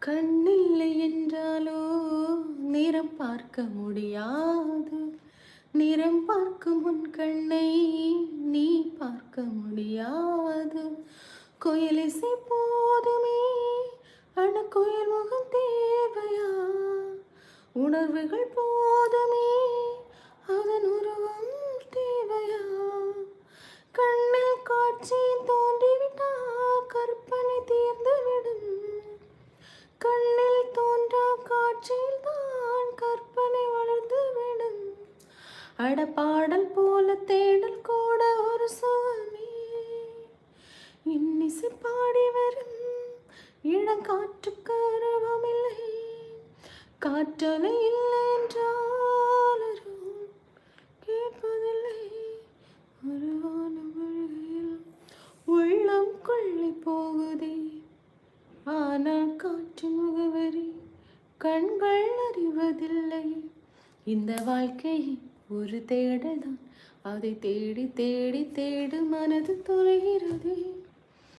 கண்ணில்லை என்றாலோ நிறம் பார்க்க முடியாது. நிறம் பார்க்கும் உன் கண்ணை நீ பார்க்க முடியாது. குயிலிசை போதுமே, அட குயில் முகம் தேவையா? உணர்வுகள் போதுமே, அதன் உருவம் தேவையா? கண்ணில் காட்சி தோன்றிவிட்டால் கற்பனை தீர்ந்துவிடும். கண்ணில் தோன்றா காட்சியில் தான் கற்பனை வளர்ந்துவிடும். அட பாடல் போல தேடல் கூட ஒரு சுகமே. இன்னிசை பாடி வரும் இளங்காற்றுக்கு அருவமில்லை. காற்றலை இல்லை என்றால் அருள் கேட்பதில்லை. அருவான மொழியில் உள்ளம் கொள்ளை போகுதே, ஆனால் காற்றின் முகவரி கண்கள் அறிவதில்லை. இந்த வாழ்க்கை ஒரு தேடல் தான், அதை தேடி தேடி தேடு மனது தொலைகிறதே.